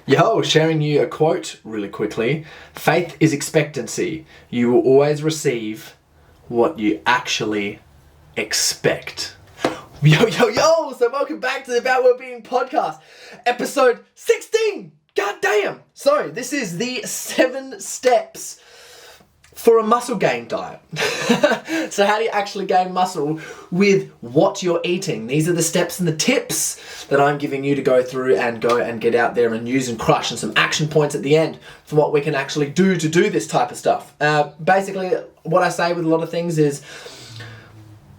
Yo, sharing you a quote really quickly. Faith is expectancy. You will always receive what you actually expect. Yo, so welcome back to the About Wellbeing podcast, episode 16. God damn. So this is the 7 steps for a muscle gain diet. So how do you actually gain muscle with what you're eating? These are the steps and the tips that I'm giving you to go through and get out there and use and crush, and some action points at the end for what we can actually do to do this type of stuff. Basically, what I say with a lot of things is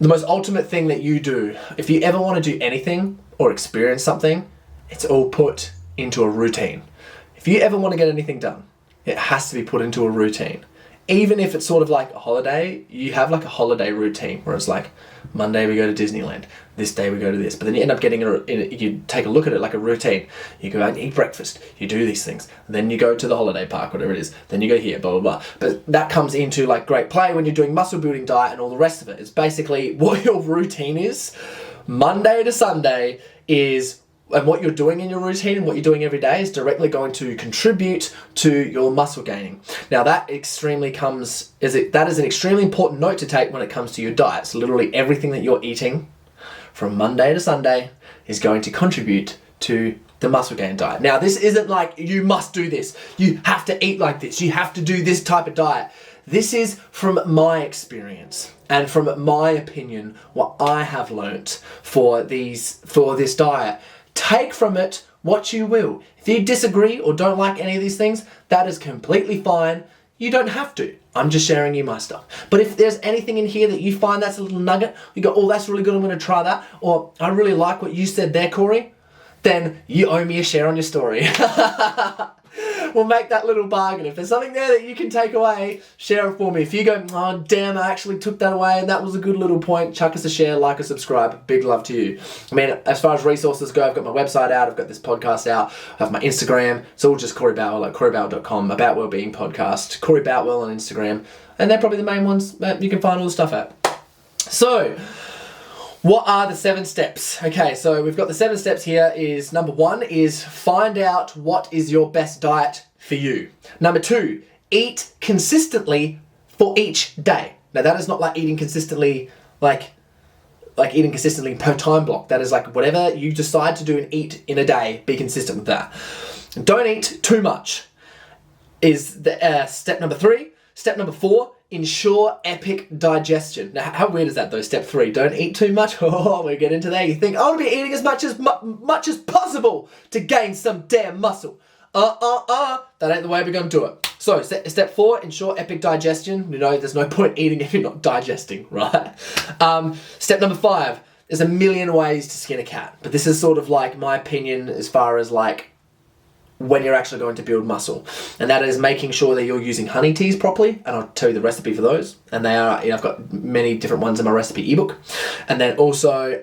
the most ultimate thing that you do, if you ever want to do anything or experience something, it's all put into a routine. If you ever want to get anything done, it has to be put into a routine. Even if it's sort of like a holiday, you have like a holiday routine where it's like Monday we go to Disneyland, this day we go to this, but then you end up getting you take a look at it like a routine. You go out and eat breakfast, you do these things, then you go to the holiday park, whatever it is, then you go here, blah, blah, blah. But that comes into like great play when you're doing muscle building diet and all the rest of it. It's basically what your routine is, Monday to Sunday is, and what you're doing in your routine and what you're doing every day is directly going to contribute to your muscle gaining. Now that is an extremely important note to take when it comes to your diet. So literally everything that you're eating from Monday to Sunday is going to contribute to the muscle gain diet. Now this isn't like you must do this, you have to eat like this, you have to do this type of diet. This is from my experience and from my opinion, what I have learnt for this diet. Take from it what you will. If you disagree or don't like any of these things, that is completely fine. You don't have to. I'm just sharing you my stuff. But if there's anything in here that you find that's a little nugget, you go, oh, that's really good, I'm going to try that, or I really like what you said there, Corey, then you owe me a share on your story. We'll make that little bargain. If there's something there that you can take away, share it for me. If you go, oh damn, I actually took that away and that was a good little point, chuck us a share, like or subscribe. Big love to you. I mean, as far as resources go, I've got my website out, I've got this podcast out, I have my Instagram. It's all just Corey Boutwell, like coreyboutwell.com, About Wellbeing podcast, Corey Boutwell on Instagram. And they're probably the main ones that you can find all the stuff at. So, what are the 7 steps? Okay, so we've got the 7 steps here. Is number 1 is find out what is your best diet for you. Number 2, eat consistently for each day. Now that is not like eating consistently, like eating consistently per time block. That is like whatever you decide to do and eat in a day, be consistent with that. Don't eat too much is the step number 3. Step number 4, ensure epic digestion. Now, how weird is that though? Step 3, don't eat too much. Oh, we get into there. You think, I want to be eating as much as possible to gain some damn muscle. That ain't the way we're going to do it. So, step 4, ensure epic digestion. You know, there's no point eating if you're not digesting, right? Step number 5, there's a million ways to skin a cat. But this is sort of like my opinion as far as like when you're actually going to build muscle, and that is making sure that you're using honey teas properly, and I'll tell you the recipe for those, and they are, I've got many different ones in my recipe ebook, and then also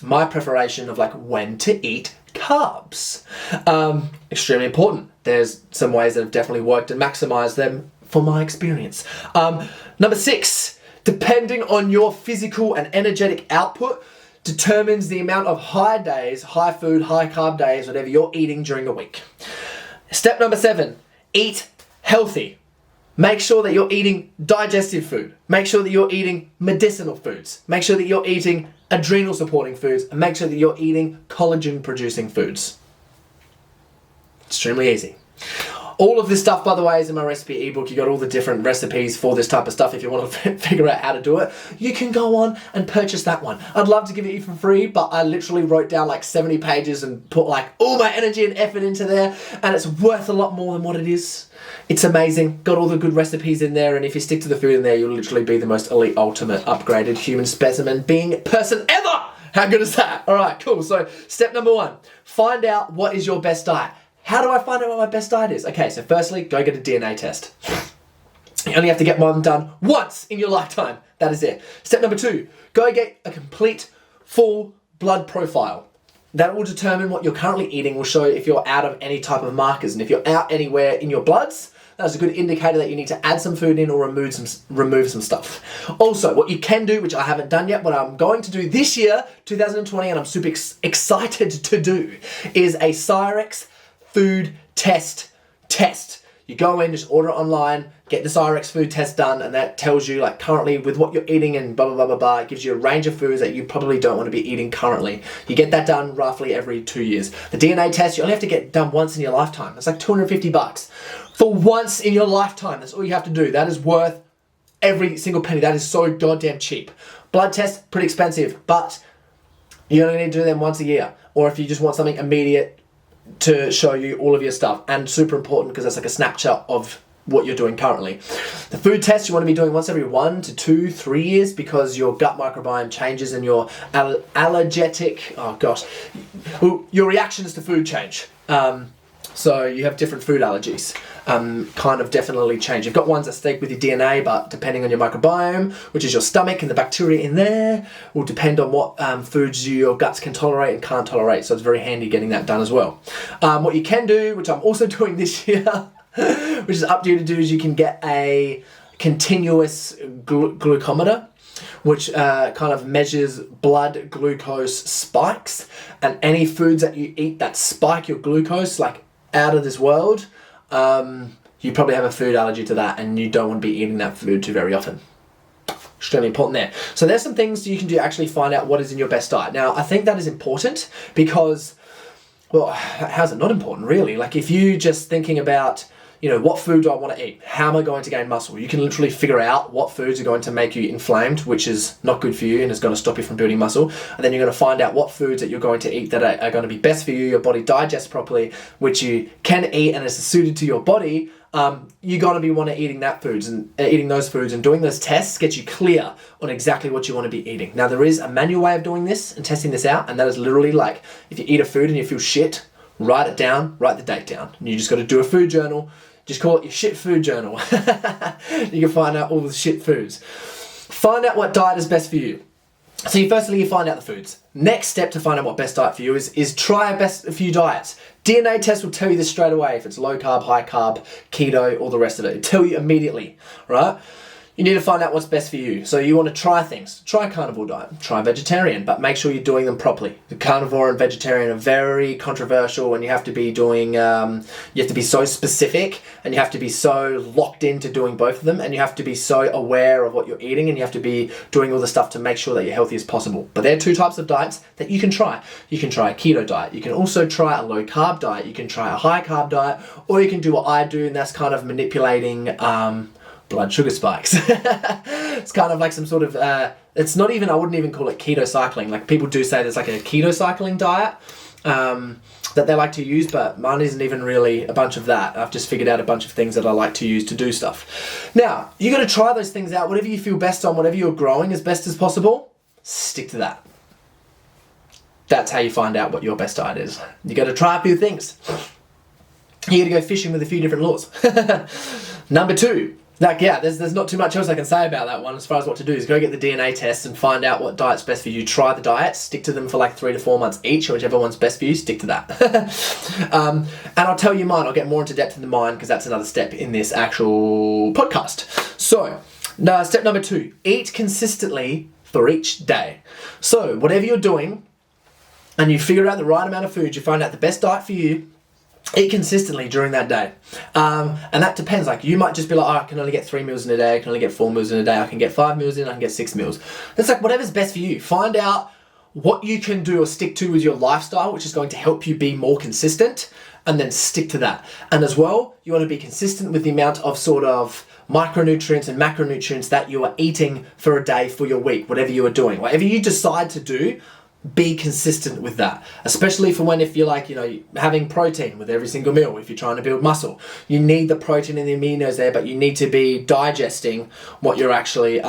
my preparation of like when to eat carbs, extremely important. There's some ways that have definitely worked and maximized them for my experience. Number 6, depending on your physical and energetic output, determines the amount of high days, high food, high carb days, whatever you're eating during a week. Step number 7, eat healthy. Make sure that you're eating digestive food. Make sure that you're eating medicinal foods. Make sure that you're eating adrenal supporting foods, and make sure that you're eating collagen producing foods. Extremely easy. All of this stuff, by the way, is in my recipe ebook. You got all the different recipes for this type of stuff. If you want to figure out how to do it, you can go on and purchase that one. I'd love to give it you for free, but I literally wrote down like 70 pages and put like all my energy and effort into there, and it's worth a lot more than what it is. It's amazing. Got all the good recipes in there, and if you stick to the food in there, you'll literally be the most elite, ultimate, upgraded human specimen being person ever. How good is that? All right, cool. So step number 1, find out what is your best diet. How do I find out what my best diet is? Okay, so firstly, go get a DNA test. You only have to get one done once in your lifetime. That is it. Step number 2, go get a complete full blood profile. That will determine what you're currently eating, will show if you're out of any type of markers. And if you're out anywhere in your bloods, that's a good indicator that you need to add some food in or remove some stuff. Also, what you can do, which I haven't done yet, but I'm going to do this year, 2020, and I'm super excited to do, is a Cyrex food test. You go in, just order it online, get this RX food test done, and that tells you like currently with what you're eating and blah, blah, blah, blah, blah. It gives you a range of foods that you probably don't want to be eating currently. You get that done roughly every 2 years. The DNA test, you only have to get done once in your lifetime. It's like $250 for once in your lifetime. That's all you have to do. That is worth every single penny. That is so goddamn cheap. Blood test, pretty expensive, but you only need to do them once a year. Or if you just want something immediate to show you all of your stuff, and super important because that's like a snapshot of what you're doing currently. The food test you want to be doing once every 1 to 2, 3 years because your gut microbiome changes and your your reactions to food change. So you have different food allergies, kind of definitely change. You've got ones that stick with your DNA, but depending on your microbiome, which is your stomach and the bacteria in there, will depend on what foods your guts can tolerate and can't tolerate. So it's very handy getting that done as well. What you can do, which I'm also doing this year, which is up to you to do, is you can get a continuous glucometer, which kind of measures blood glucose spikes, and any foods that you eat that spike your glucose like out of this world, you probably have a food allergy to that and you don't want to be eating that food too very often. Extremely important there. So there's some things you can do to actually find out what is in your best diet. Now, I think that is important because, well, how's it not important really? Like if you just thinking about, you know, what food do I want to eat? How am I going to gain muscle? You can literally figure out what foods are going to make you inflamed, which is not good for you and is going to stop you from building muscle. And then you're going to find out what foods that you're going to eat that are going to be best for you, your body digests properly, which you can eat and is suited to your body. You're going to be wanting eating that foods and eating those foods, and doing those tests gets you clear on exactly what you want to be eating. Now, there is a manual way of doing this and testing this out, and that is literally like if you eat a food and you feel shit, write it down, write the date down. And you just got to do a food journal. Just call it your shit food journal. You can find out all the shit foods. Find out what diet is best for you. So firstly, you find out the foods. Next step to find out what best diet for you is try a few diets. DNA test will tell you this straight away if it's low carb, high carb, keto, all the rest of it. It'll tell you immediately, right? You need to find out what's best for you. So you want to try things. Try a carnivore diet. Try vegetarian, but make sure you're doing them properly. The carnivore and vegetarian are very controversial, and you have to be doing, you have to be so specific, and you have to be so locked into doing both of them, and you have to be so aware of what you're eating, and you have to be doing all the stuff to make sure that you're healthy as possible. But there are two types of diets that you can try. You can try a keto diet. You can also try a low carb diet. You can try a high carb diet, or you can do what I do, and that's kind of manipulating blood sugar spikes. It's kind of like some sort of, it's not even, I wouldn't even call it keto cycling. Like people do say there's like a keto cycling diet that they like to use, but mine isn't even really a bunch of that. I've just figured out a bunch of things that I like to use to do stuff. Now, you got to try those things out. Whatever you feel best on, whatever you're growing as best as possible, stick to that. That's how you find out what your best diet is. You got to try a few things. You got to go fishing with a few different lures. Number 2. Like, yeah, there's not too much else I can say about that one as far as what to do. Is go get the DNA test and find out what diet's best for you. Try the diets, stick to them for like 3 to 4 months each, or whichever one's best for you, stick to that. And I'll tell you mine. I'll get more into depth into mine because that's another step in this actual podcast. So, now step number 2, eat consistently for each day. So, whatever you're doing, and you figure out the right amount of food, you find out the best diet for you, eat consistently during that day. And that depends. Like you might just be like, oh, I can only get 3 meals in a day. I can only get 4 meals in a day. I can get 5 meals in. I can get 6 meals. It's like whatever's best for you. Find out what you can do or stick to with your lifestyle, which is going to help you be more consistent, and then stick to that. And as well, you want to be consistent with the amount of sort of micronutrients and macronutrients that you are eating for a day, for your week, whatever you are doing. Whatever you decide to do, be consistent with that, especially for when, if you're like, you know, having protein with every single meal, if you're trying to build muscle, you need the protein and the aminos there, but you need to be digesting what you're actually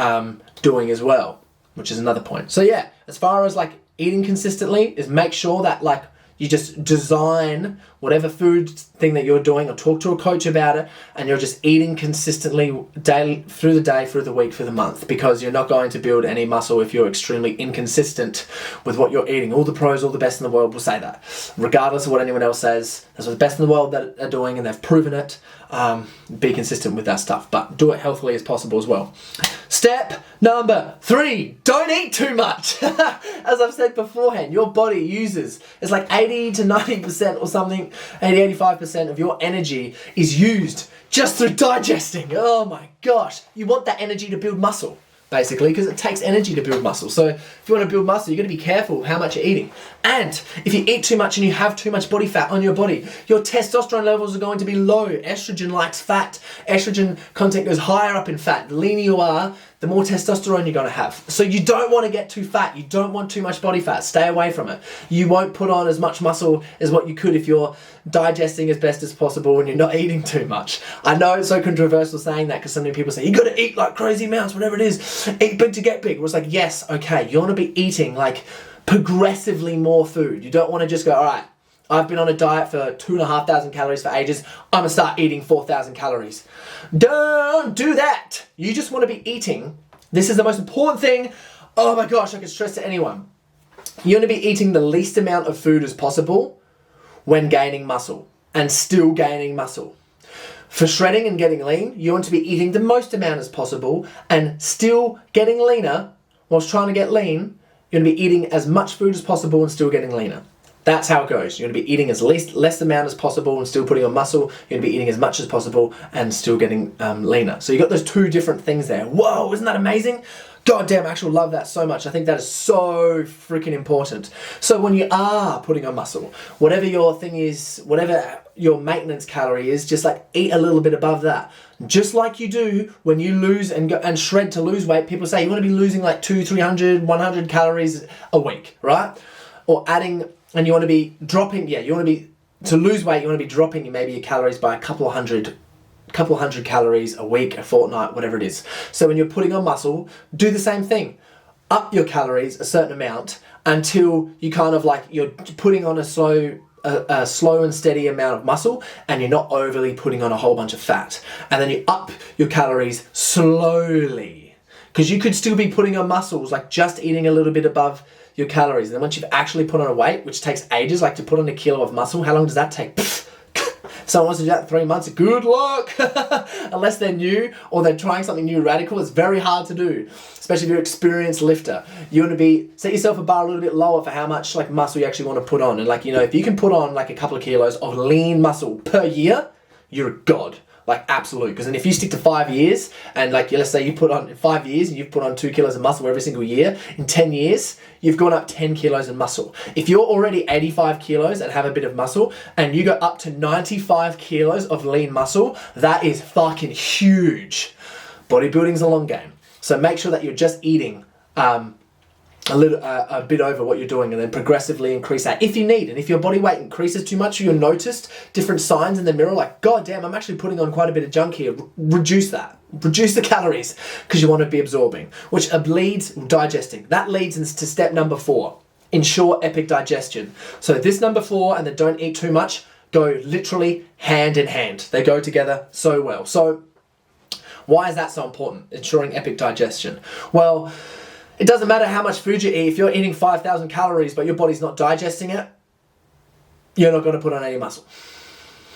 doing as well, which is another point. So yeah, as far as like eating consistently, is make sure that like you just design whatever food thing that you're doing, or talk to a coach about it, and you're just eating consistently daily, through the day, through the week, through the month, because you're not going to build any muscle if you're extremely inconsistent with what you're eating. All the pros, all the best in the world will say that. Regardless of what anyone else says, that's what the best in the world that are doing, and they've proven it. Be consistent with that stuff, but do it healthily as possible as well. Step number 3, don't eat too much. As I've said beforehand, your body uses, it's like 80 to 90% or something 85% of your energy is used just through digesting. Oh my gosh. You want that energy to build muscle, basically, because it takes energy to build muscle. So if you want to build muscle, you're going to be careful how much you're eating. And if you eat too much and you have too much body fat on your body, your testosterone levels are going to be low. Estrogen likes fat. Estrogen content goes higher up in fat. The leaner you are, the more testosterone you're going to have. So you don't want to get too fat. You don't want too much body fat. Stay away from it. You won't put on as much muscle as what you could if you're digesting as best as possible and you're not eating too much. I know it's so controversial saying that because so many people say, you got to eat like crazy amounts, whatever it is. Eat big to get big. Well, it's like, yes, okay. You want to be eating like progressively more food. You don't want to just go, all right, I've been on a diet for 2,500 calories for ages. I'm going to start eating 4,000 calories. Don't do that. You just want to be eating. This is the most important thing. Oh my gosh, I can stress to anyone. You want to be eating the least amount of food as possible when gaining muscle and still gaining muscle. For shredding and getting lean, you want to be eating the most amount as possible and still getting leaner whilst trying to get lean. You're going to be eating as much food as possible and still getting leaner. That's how it goes. You're going to be eating as less amount as possible and still putting on muscle. You're going to be eating as much as possible and still getting leaner. So you got those two different things there. Whoa, isn't that amazing? God damn, I actually love that so much. I think that is so freaking important. So when you are putting on muscle, whatever your thing is, whatever your maintenance calorie is, just like eat a little bit above that. Just like you do when you lose and go and shred to lose weight. People say you want to be losing like 200, 300, 100 calories a week, right? Or adding, and you want to be dropping, to lose weight, you want to be dropping maybe your calories by a couple hundred calories a week, a fortnight, whatever it is. So when you're putting on muscle, do the same thing. Up your calories a certain amount until you kind of like, you're putting on a slow and steady amount of muscle and you're not overly putting on a whole bunch of fat. And then you up your calories slowly. Because you could still be putting on muscles, like just eating a little bit above your calories. And then once you've actually put on a weight, which takes ages, like to put on a kilo of muscle, how long does that take? Someone wants to do that in 3 months, good luck. Unless they're new or they're trying something new radical, it's very hard to do, especially if you're an experienced lifter. You want to set yourself a bar a little bit lower for how much like muscle you actually want to put on. And like, if you can put on like a couple of kilos of lean muscle per year, you're a god. Like absolute. Because then if you stick to 5 years and like, let's say you put on in 5 years and you've put on 2 kilos of muscle every single year, in 10 years, you've gone up 10 kilos in muscle. If you're already 85 kilos and have a bit of muscle and you go up to 95 kilos of lean muscle, that is fucking huge. Bodybuilding's a long game. So make sure that you're just eating a bit over what you're doing and then progressively increase that if you need. And if your body weight increases too much, you'll notice different signs in the mirror like, God damn, I'm actually putting on quite a bit of junk here. Reduce that. Reduce the calories because you want to be absorbing, which leads digesting. That leads into step number 4. Ensure epic digestion. So this number 4 and the don't eat too much go literally hand in hand. They go together so well. So why is that so important? Ensuring epic digestion. Well, it doesn't matter how much food you eat. If you're eating 5,000 calories but your body's not digesting it, you're not going to put on any muscle.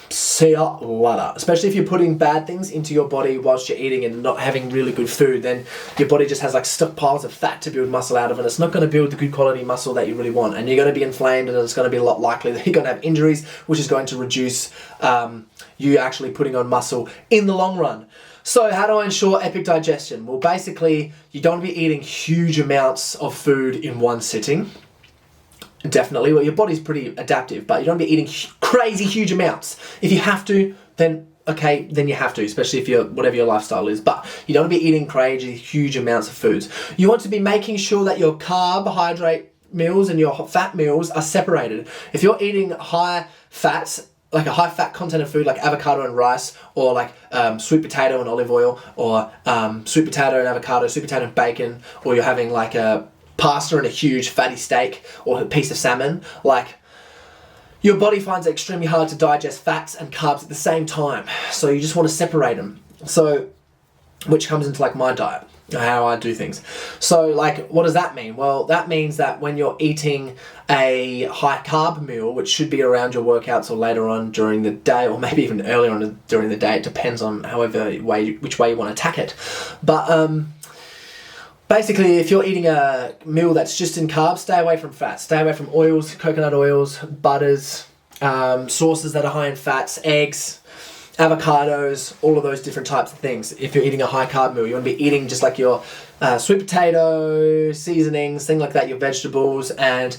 See ya later. Especially if you're putting bad things into your body whilst you're eating and not having really good food, then your body just has like stockpiles of fat to build muscle out of, and it's not going to build the good quality muscle that you really want. And you're going to be inflamed, and it's going to be a lot likely that you're going to have injuries, which is going to reduce you actually putting on muscle in the long run. So how do I ensure epic digestion? Well, basically, you don't want to be eating huge amounts of food in one sitting. Definitely. Well, your body's pretty adaptive, but you don't want to be eating crazy huge amounts. If you have to, then okay, then you have to, especially if whatever your lifestyle is. But you don't want to be eating crazy huge amounts of foods. You want to be making sure that your carbohydrate meals and your fat meals are separated. If you're eating high fats, like a high fat content of food like avocado and rice, or like sweet potato and olive oil, or sweet potato and avocado, sweet potato and bacon, or you're having like a pasta and a huge fatty steak or a piece of salmon, like your body finds it extremely hard to digest fats and carbs at the same time. So you just want to separate them. So, which comes into like my diet, how I do things. So like, what does that mean? Well, that means that when you're eating a high carb meal, which should be around your workouts or later on during the day, or maybe even earlier on during the day, it depends on which way you want to attack it. But basically, if you're eating a meal that's just in carbs, stay away from fat. Stay away from oils, coconut oils, butters, sources that are high in fats, eggs, avocados, all of those different types of things. If you're eating a high carb meal, you want to be eating just like your sweet potato, seasonings, things like that, your vegetables, and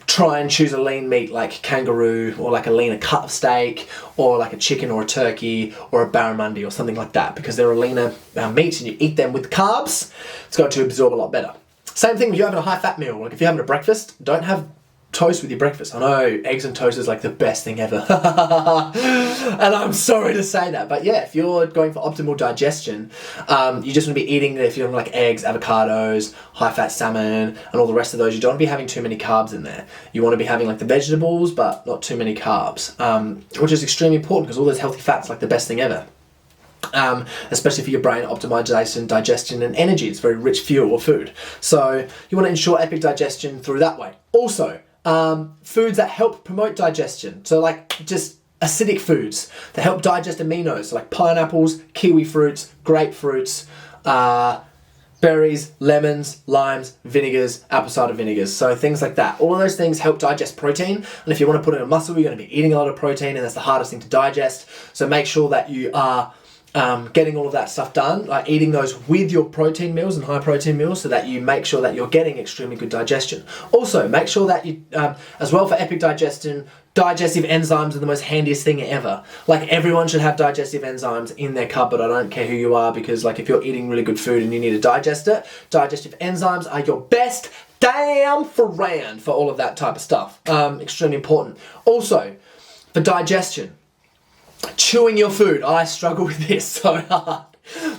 try and choose a lean meat like kangaroo, or like a leaner cut of steak, or like a chicken or a turkey or a barramundi or something like that, because they're a leaner meat and you eat them with carbs, it's going to absorb a lot better. Same thing if you're having a high fat meal. Like if you're having a breakfast, don't have toast with your breakfast. I know eggs and toast is like the best thing ever. And I'm sorry to say that, but yeah, if you're going for optimal digestion, you just want to be eating, if you're like eggs, avocados, high fat salmon, and all the rest of those, you don't want to be having too many carbs in there. You want to be having like the vegetables, but not too many carbs, which is extremely important because all those healthy fats are like the best thing ever. Especially for your brain optimization, digestion, and energy. It's very rich fuel or food. So you want to ensure epic digestion through that way. Also, foods that help promote digestion. So like just acidic foods that help digest aminos. So like pineapples, kiwi fruits, grapefruits, berries, lemons, limes, vinegars, apple cider vinegars. So things like that. All of those things help digest protein. And if you want to put in a muscle, you're going to be eating a lot of protein, and that's the hardest thing to digest. So make sure that you are getting all of that stuff done, like eating those with your protein meals and high protein meals, so that you make sure that you're getting extremely good digestion. Also, make sure that you, as well for epic digestion, digestive enzymes are the most handiest thing ever. Like everyone should have digestive enzymes in their cupboard. I don't care who you are, because like if you're eating really good food and you need to digest it, digestive enzymes are your best damn friend for all of that type of stuff. Extremely important. Also, for digestion, chewing your food. I struggle with this so hard,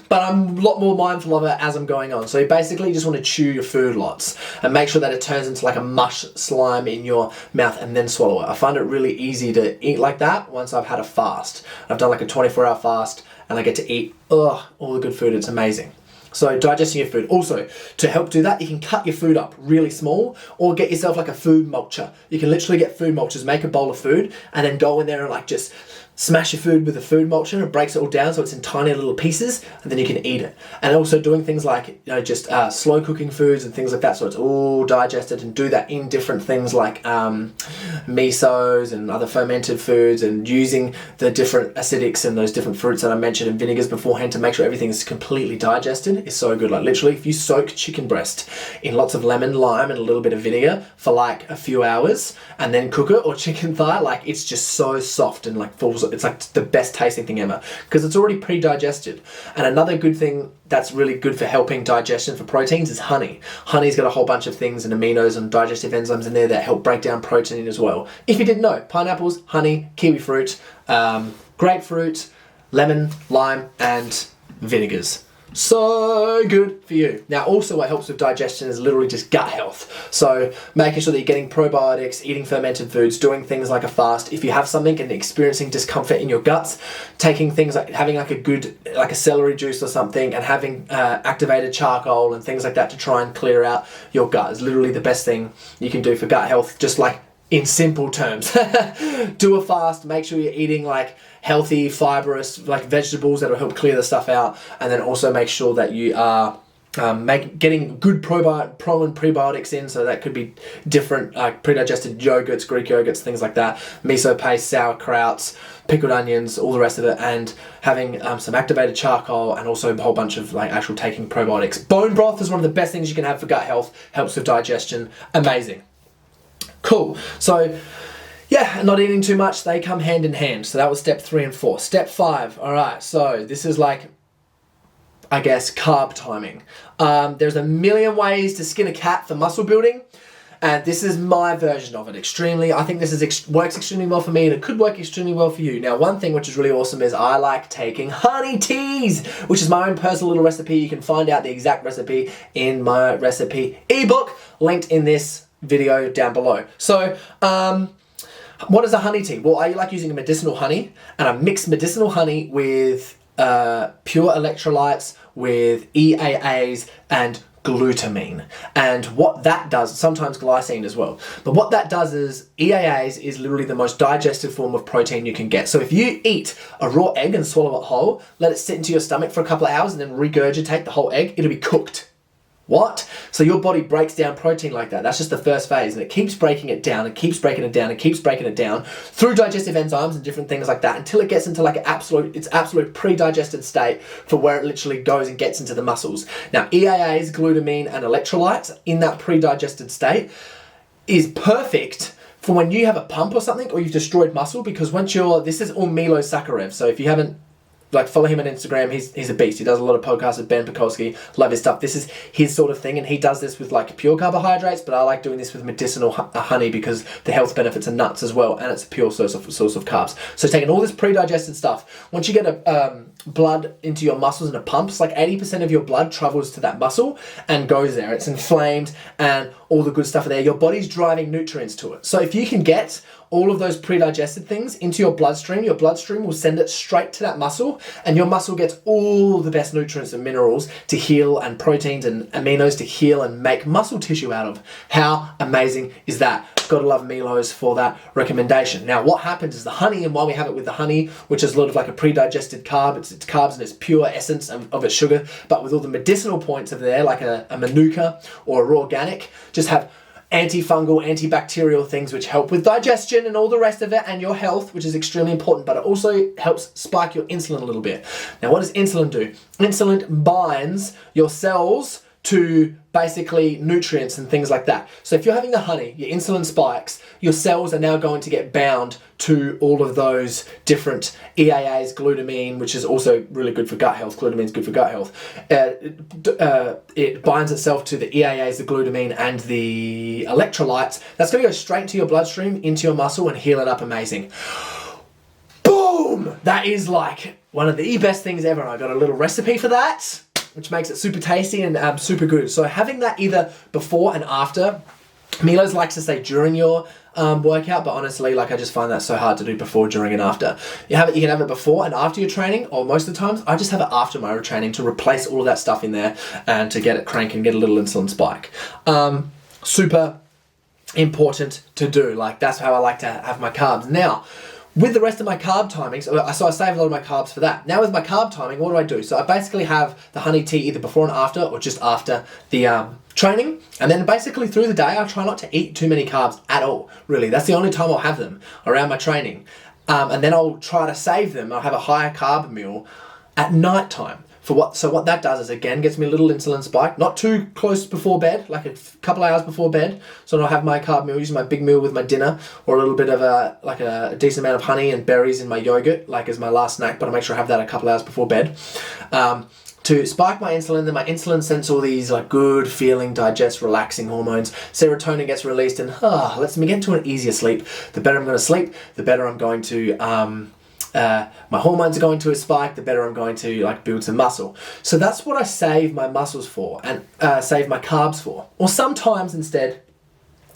but I'm a lot more mindful of it as I'm going on. So you basically just want to chew your food lots and make sure that it turns into like a mush slime in your mouth and then swallow it. I find it really easy to eat like that once I've had a fast. I've done like a 24-hour fast and I get to eat all the good food. It's amazing. So digesting your food. Also, to help do that, you can cut your food up really small, or get yourself like a food mulcher. You can literally get food mulchers, make a bowl of food, and then go in there and like just smash your food with a food mulcher, and it breaks it all down so it's in tiny little pieces, and then you can eat it. And also doing things like, just slow cooking foods and things like that, so it's all digested, and do that in different things like misos and other fermented foods, and using the different acidics and those different fruits that I mentioned and vinegars beforehand to make sure everything is completely digested is so good. Like literally, if you soak chicken breast in lots of lemon, lime, and a little bit of vinegar for like a few hours, and then cook it, or chicken thigh, like it's just so soft and like falls. It's like the best tasting thing ever because it's already pre-digested. And another good thing that's really good for helping digestion for proteins is honey. Honey's got a whole bunch of things and aminos and digestive enzymes in there that help break down protein as well. If you didn't know, pineapples, honey, kiwi fruit, grapefruit, lemon, lime, and vinegars. So good for you. Now also what helps with digestion is literally just gut health. So making sure that you're getting probiotics, eating fermented foods, doing things like a fast. If you have something and experiencing discomfort in your guts, taking things like having like a celery juice or something, and having activated charcoal and things like that to try and clear out your gut is literally the best thing you can do for gut health. Just like in simple terms, do a fast, make sure you're eating like healthy, fibrous, like vegetables that will help clear the stuff out, and then also make sure that you are getting good pro and prebiotics in. So that could be different pre-digested yogurts, Greek yogurts, things like that, miso paste, sauerkrauts, pickled onions, all the rest of it, and having some activated charcoal, and also a whole bunch of like actual taking probiotics. Bone broth is one of the best things you can have for gut health, helps with digestion, amazing. Cool. So yeah, not eating too much, they come hand in hand. So that was step 3 and 4. Step 5, all right, so this is like, I guess, carb timing. There's a million ways to skin a cat for muscle building, and this is my version of it. I think this works extremely well for me, and it could work extremely well for you. Now, one thing which is really awesome is I like taking honey teas, which is my own personal little recipe. You can find out the exact recipe in my recipe ebook, linked in this video down below. So, what is a honey tea? Well, I like using a medicinal honey, and I mix medicinal honey with pure electrolytes, with EAAs and glutamine. And what that does, sometimes glycine as well, but what that does is EAAs is literally the most digestive form of protein you can get. So if you eat a raw egg and swallow it whole, let it sit into your stomach for a couple of hours and then regurgitate the whole egg, it'll be cooked. What? So your body breaks down protein like that. That's just the first phase, and it keeps breaking it down and keeps breaking it down and keeps breaking it down through digestive enzymes and different things like that until it gets into like its absolute pre-digested state for where it literally goes and gets into the muscles. Now, EAAs, glutamine, and electrolytes in that pre-digested state is perfect for when you have a pump or something or you've destroyed muscle, because this is all Milo Sakharev. So if you haven't, follow him on Instagram. He's a beast. He does a lot of podcasts with Ben Pekulski. Love his stuff. This is his sort of thing, and he does this with pure carbohydrates, but I like doing this with medicinal honey because the health benefits are nuts as well, and it's a pure source of carbs. So taking all this pre-digested stuff, once you get blood into your muscles and it pumps, 80% of your blood travels to that muscle and goes there. It's inflamed and all the good stuff are there. Your body's driving nutrients to it. So if you can get all of those pre-digested things into your bloodstream will send it straight to that muscle, and your muscle gets all the best nutrients and minerals to heal, and proteins and aminos to heal and make muscle tissue out of. How amazing is that? Gotta love Milo's for that recommendation. Now, what happens is the honey, and while we have it with the honey, which is a lot of a pre-digested carb, it's carbs and it's pure essence of its sugar, but with all the medicinal points of there, like a manuka or a raw organic, just have antifungal, antibacterial things which help with digestion and all the rest of it and your health, which is extremely important, but it also helps spike your insulin a little bit. Now, what does insulin do? Insulin binds your cells to basically nutrients and things like that. So if you're having the honey, your insulin spikes, your cells are now going to get bound to all of those different EAAs, glutamine, which is also really good for gut health. Glutamine is good for gut health. It binds itself to the EAAs, the glutamine, and the electrolytes. That's going to go straight into your bloodstream, into your muscle, and heal it up amazing. Boom! That is one of the best things ever. I got a little recipe for that, which makes it super tasty and super good. So having that either before and after. Milo's likes to say during your workout, but honestly, I just find that so hard to do before, during, and after. You can have it before and after your training, or most of the times, I just have it after my training to replace all of that stuff in there and to get it cranking, get a little insulin spike. Super important to do. That's how I like to have my carbs. Now, with the rest of my carb timings, so I save a lot of my carbs for that. Now with my carb timing, what do? So I basically have the honey tea either before and after, or just after the training. And then basically through the day, I try not to eat too many carbs at all, really. That's the only time I'll have them, around my training. And then I'll try to save them. I'll have a higher carb meal at night time. So what that does is, again, gets me a little insulin spike, not too close before bed, a couple hours before bed. So I'll have my carb meal, usually my big meal with my dinner, or a little bit of a decent amount of honey and berries in my yogurt, as my last snack, but I make sure I have that a couple hours before bed. To spike my insulin, then my insulin sends all these good feeling, relaxing hormones. Serotonin gets released and lets me get into an easier sleep. The better I'm going to sleep, the better I'm going to my hormones are going to spike, the better I'm going to build some muscle. So that's what I save my muscles for and save my carbs for. Or sometimes instead,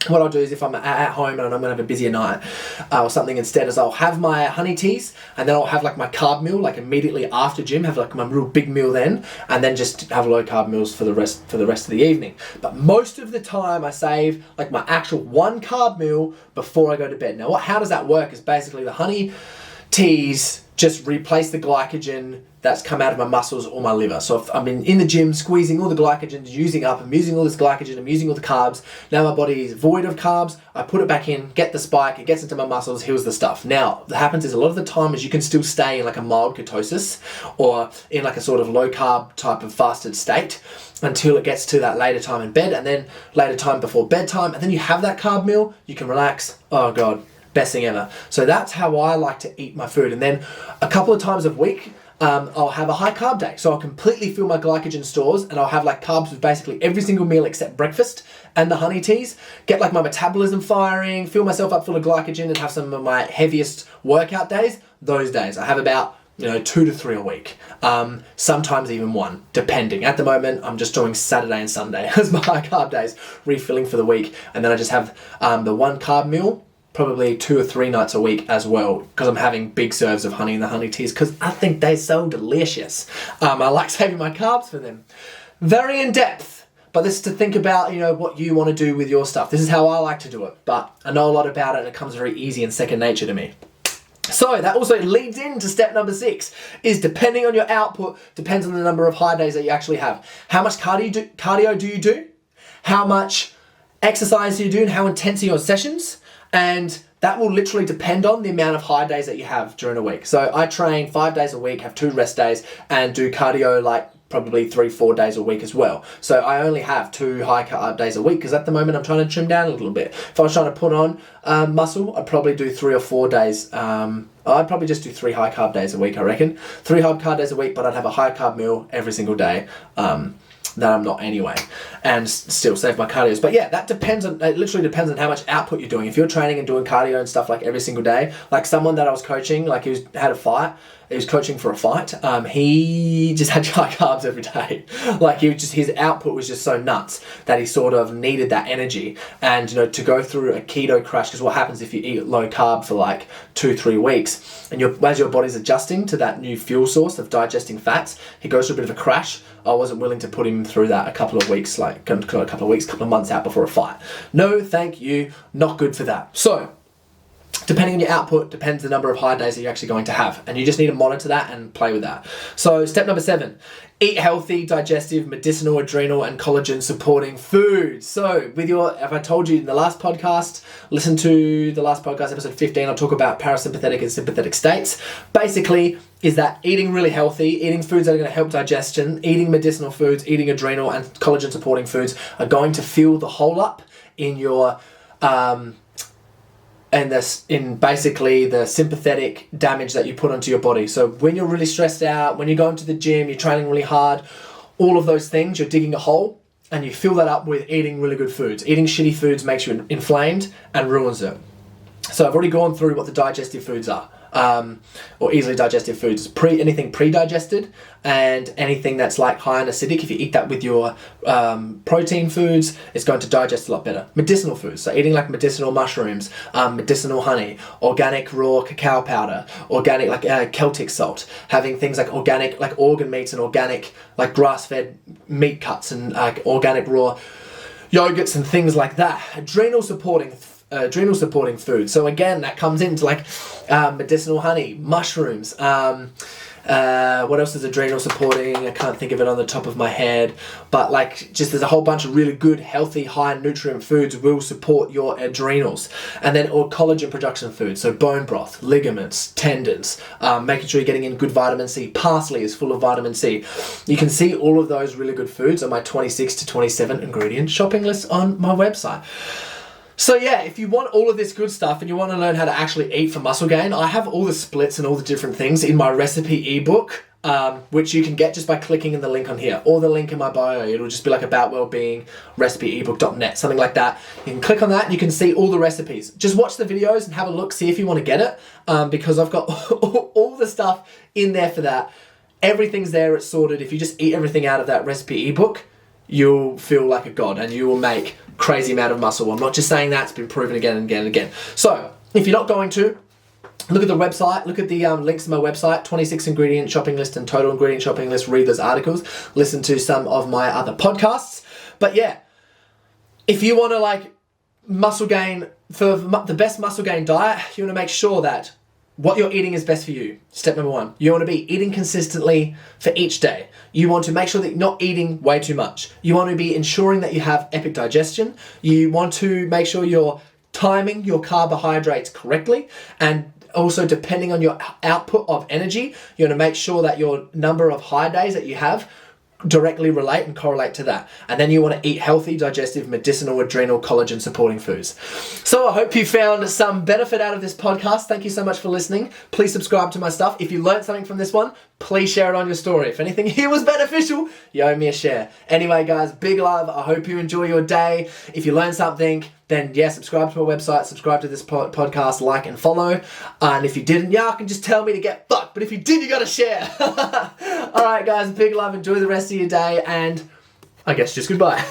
what I'll do is if I'm at home and I'm going to have a busier night or something, instead is I'll have my honey teas, and then I'll have my carb meal immediately after gym, have my real big meal then, and then just have low carb meals for the rest of the evening. But most of the time I save my actual one carb meal before I go to bed. Now how does that work is basically the honey teas just replace the glycogen that's come out of my muscles or my liver. So if I'm in the gym squeezing all the glycogen, I'm using all this glycogen, I'm using all the carbs. Now my body is void of carbs. I put it back in, get the spike, it gets into my muscles, heals the stuff. Now, what happens is a lot of the time is you can still stay in a mild ketosis or in a sort of low carb type of fasted state until it gets to that later time in bed, and then later time before bedtime, and then you have that carb meal, you can relax. Oh God, best thing ever. So that's how I like to eat my food. And then a couple of times a week, I'll have a high carb day. So I'll completely fill my glycogen stores, and I'll have carbs with basically every single meal except breakfast and the honey teas. Get my metabolism firing, fill myself up full of glycogen, and have some of my heaviest workout days. Those days I have about 2 to 3 a week, sometimes even 1, depending. At the moment, I'm just doing Saturday and Sunday as my high carb days, refilling for the week, and then I just have the one carb meal probably 2 or 3 nights a week as well, because I'm having big serves of honey in the honey teas because I think they're so delicious. I like saving my carbs for them. Very in depth, but this is to think about, what you want to do with your stuff. This is how I like to do it, but I know a lot about it and it comes very easy and second nature to me. So that also leads into step number 6, is depending on your output, depends on the number of high days that you actually have. How much cardio do you do? How much exercise do you do and how intense are your sessions? And that will literally depend on the amount of high days that you have during a week. So I train 5 days a week, have 2 rest days, and do cardio like probably 3-4 days a week as well. So I only have 2 high carb days a week because at the moment I'm trying to trim down a little bit. If I was trying to put on muscle, I'd probably do 3 or 4 days. I'd probably just do 3 high carb days a week, I reckon. 3 high carb days a week, but I'd have a high carb meal every single day. That I'm not anyway, and still save my cardio. But yeah, it literally depends on how much output you're doing. If you're training and doing cardio and stuff like every single day, like someone that I was coaching, like he was coaching for a fight, he just had high carbs every day. Like his output was just so nuts that he sort of needed that energy. And to go through a keto crash, because what happens if you eat low carb for like 2-3 weeks, and as your body's adjusting to that new fuel source of digesting fats, he goes through a bit of a crash. I wasn't willing to put him through that a couple of months out before a fight. No, thank you, not good for that. So, depending on your output, depends the number of high days that you're actually going to have. And you just need to monitor that and play with that. So step number 7, eat healthy, digestive, medicinal, adrenal, and collagen supporting foods. So if I told you in the last podcast, listen to the last podcast, episode 15, I'll talk about parasympathetic and sympathetic states. Basically, is that eating really healthy, eating foods that are going to help digestion, eating medicinal foods, eating adrenal and collagen supporting foods are going to fill the hole up in your in basically the sympathetic damage that you put onto your body. So when you're really stressed out, when you're going to the gym, you're training really hard, all of those things, you're digging a hole and you fill that up with eating really good foods. Eating shitty foods makes you inflamed and ruins it. So I've already gone through what the digestive foods are. Or easily digestive foods, anything pre-digested and anything that's like high in acidic. If you eat that with your protein foods, it's going to digest a lot better. Medicinal foods, so eating like medicinal mushrooms, medicinal honey, organic raw cacao powder, organic like Celtic salt, having things like organic like organ meats and organic like grass-fed meat cuts and like organic raw yogurts and things like that. Adrenal supporting food. So again, that comes into like medicinal honey, mushrooms. What else is adrenal supporting? I can't think of it on the top of my head. But like just there's a whole bunch of really good, healthy, high nutrient foods will support your adrenals. And then all collagen production foods. So bone broth, ligaments, tendons, making sure you're getting in good vitamin C. Parsley is full of vitamin C. You can see all of those really good foods on my 26 to 27 ingredient shopping list on my website. So yeah, if you want all of this good stuff and you want to learn how to actually eat for muscle gain, I have all the splits and all the different things in my recipe ebook, which you can get just by clicking in the link on here or the link in my bio. It'll just be like AboutWellBeing recipeebook.net, something like that. You can click on that and you can see all the recipes. Just watch the videos and have a look, see if you want to get it, because I've got all the stuff in there for that. Everything's there, it's sorted. If you just eat everything out of that recipe ebook, you'll feel like a god and you will make crazy amount of muscle. I'm not just saying that, it's been proven again and again and again. So if you're not going to, look at the website, look at the links to my website, 26 ingredient shopping list and total ingredient shopping list, read those articles, listen to some of my other podcasts. But yeah, if you want to like muscle gain, for the best muscle gain diet, you want to make sure that what you're eating is best for you. Step number 1. You want to be eating consistently for each day. You want to make sure that you're not eating way too much. You want to be ensuring that you have epic digestion. You want to make sure you're timing your carbohydrates correctly. And also, depending on your output of energy, you want to make sure that your number of high days that you have directly relate and correlate to that. And then you want to eat healthy, digestive, medicinal, adrenal, collagen supporting foods. So I hope you found some benefit out of this podcast. Thank you so much for listening. Please subscribe to my stuff. If you learned something from this one, please share it on your story. If anything here was beneficial, you owe me a share. Anyway, guys, big love. I hope you enjoy your day. If you learned something, then yeah, subscribe to my website, subscribe to this podcast, like and follow. And if you didn't, yeah, I can just tell me to get fucked. But if you did, you gotta share. All right, guys, big love. Enjoy the rest of your day. And I guess just goodbye.